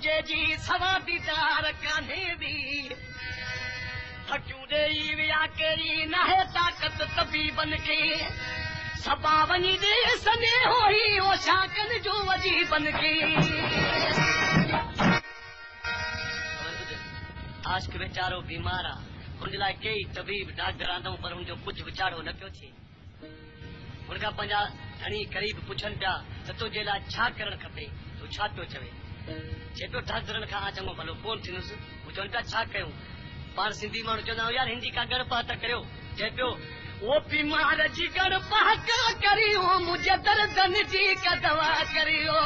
मुझे जी सवा दीदार कान्हे दी थकियूं ॾेई विया कहिड़ी नाहे ताक़त तबीबन खे सबा वञी ॾे सने होई ओ शाकन जो वजीबन खे आशिक वेचारो बीमार आहे हुन लाइ कई तबीब डॉक्टर आंदऊं पर हुनजो कुझु वीचारो न पियो थिए हुन खां पंहिंजा धणी क़रीब पुछनि पिया त तुंहिंजे लाइ छा करणु खपे तूं छा पियो चवे चए पियो डॉक्टरनि खां चङो भलो कोन थींदुसि हू चवनि पिया छा कयूं पाण सिंधी माण्हू चवंदा आहियूं यार हिंदी का गणपा त करियो चए पियो वो बीमार जी गणपा का करियो मुझे दर्दन जी का दवा करियो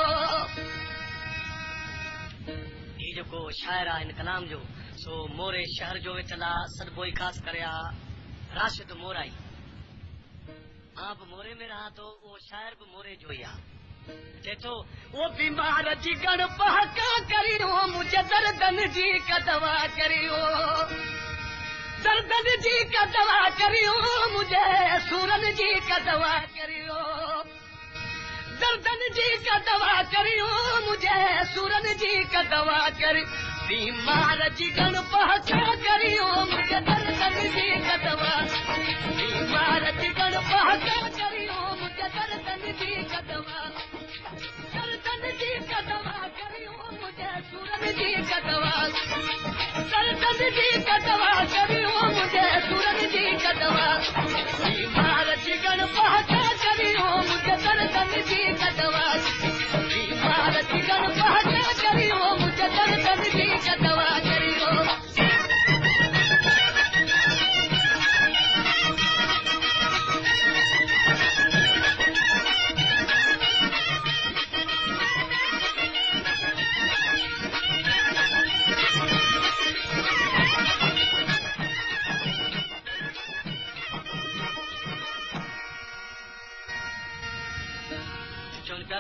ही जेको शाइर आहे हिन कलाम जो सो मोरे शहर जो वेचला सदबोई खास करया राशिद मोराई आप मोरे में रहा तो वो शायर भी मोरे जो ही तो वो बीमार जी गणपा का करियो मुझे दर्दन जी का दवा करियो दर्दन जी का दवा करियो मुझे सूरन जी का दवा करियो दर्दन जी का दवा करियो मुझे सूरन जी का दवा करियो बीमार जी गणपा का करियो मुझे दर्दन जी का दवा बीमार जी गणपा का करियो मुझे दर्दन जी का दवा दर्दन जी का दवा करियो मुझे सूरन जी का दवा दर्दन जी का दवा करियो मुझे सूरन जी का दवा बीमार जी गणपा का करियो मुझे दर्दन जी का दवा बीमार जी गणपा का करियो मुझे दर्दन जी का दवा करियो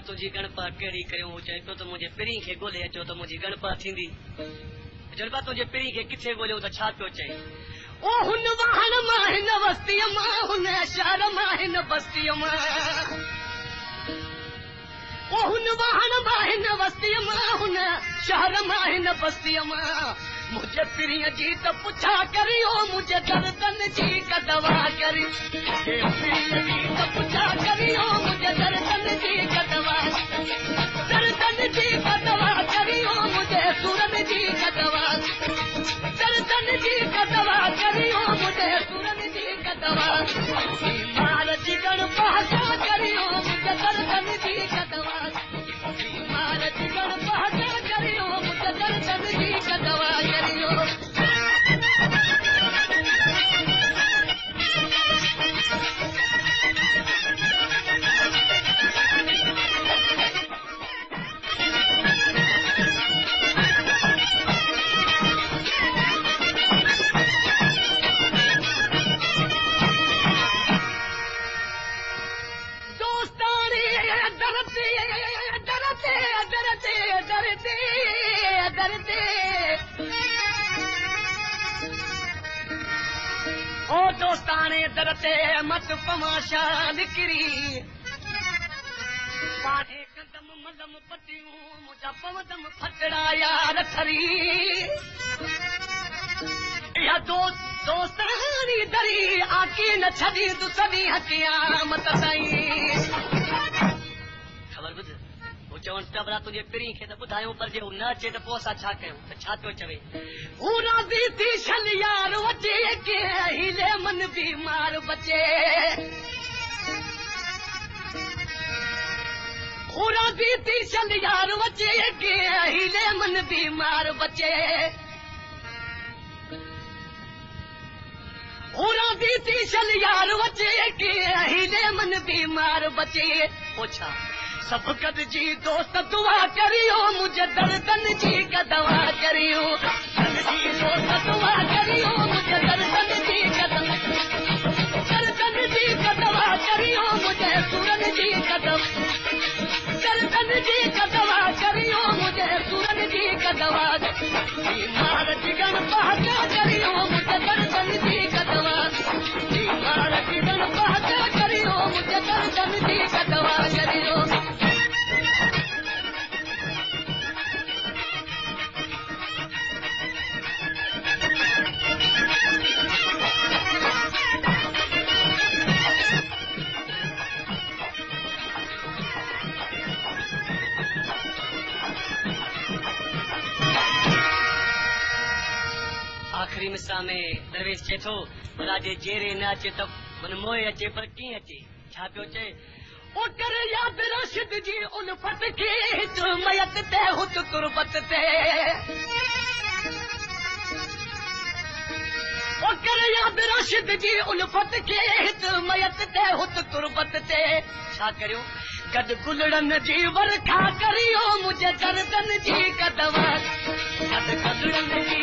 तुझी गणपा कहिड़ी करियो चए पियो त मुंहिंजे पिरी खे ॻोल्हे अचो त मुंहिंजी गणपा थींदी चवनि पिया तुंहिंजे पिरी खे किथे ॻोल्हियो त छा पियो चए ओ हुन वाहन मां हिन बस्तीअ मां हुन शहर मां हिन बस्तीअ मां ओ हुन वाहन मां हिन बस्तीअ मां हुन शहर मां हिन बस्तीअ मां मुझे पिरीअ जी त पुछा करियो मुझे दर्दन जी का दवा करियो पिरीअ जी त पुछा करियो मुझे दर्दन जी का दवा दर्दन जी का दवा करियो मुझे सूरन जी का दवा दर्दन जी का दवा करियो मुझे सूरन जी का दवा बीमार जी गणपा का करियो मुझे दर्दन जी का दवा बीमार जी गणपा का करियो मुझे दर्दन जी का दवा करियो ओ दोस्ताने दरते मत पमाशा निकरी पाठे कदम मलम पटियूं मुझा पवदम फटड़ा यार थरी या दोस्तानी दरी आकी न छदी तू सदी हकिया मत साईं खबर बुध वो चवनि पिया भला तुंहिंजे पिरी खे त ॿुधायूं पर जे हू न अचे त पोइ असां छा कयूं त छा पियो चवे हू राज़ी थी छल यार वचे के हीले मन बीमार बचे हू राज़ी थी छल यार वचे के हीले मन बीमार बचे हू राज़ी थी छल यार वचे के हीले मन बीमार बचे पोछा सब कद जी दोस्त दुआ करियो मुझे दर्दन जी का दवा करियो जी दोस्त दुआ करियो मुझे दर्दन जी का दवा दर्दन जी का दवा करियो मुझे सूरन जी का दवा दर्दन जी का दवा करियो मुझे सूरन जी का दवा बीमार जी गणपा का करियो मुझे दर्दन जी का दवा बीमार जी गणपा का करियो मुझे दर्दन जी का दवा करियो आख़िरी मिसरा में दरवेश चए थो भला जे जेरे न अचे त मन मोए अचे पर कीअं अचे छा पियो चए ओ करे याद राशिद जी उल्फत खे हित मयत ते हुत तुरबत ते ओ करे याद राशिद जी उल्फत खे हित मयत ते हुत तुरबत ते छा करियो गॾु गुलड़नि जी वरखा करियो मुंहिंजे गर्दन जी कदवा गॾु गुलड़नि जी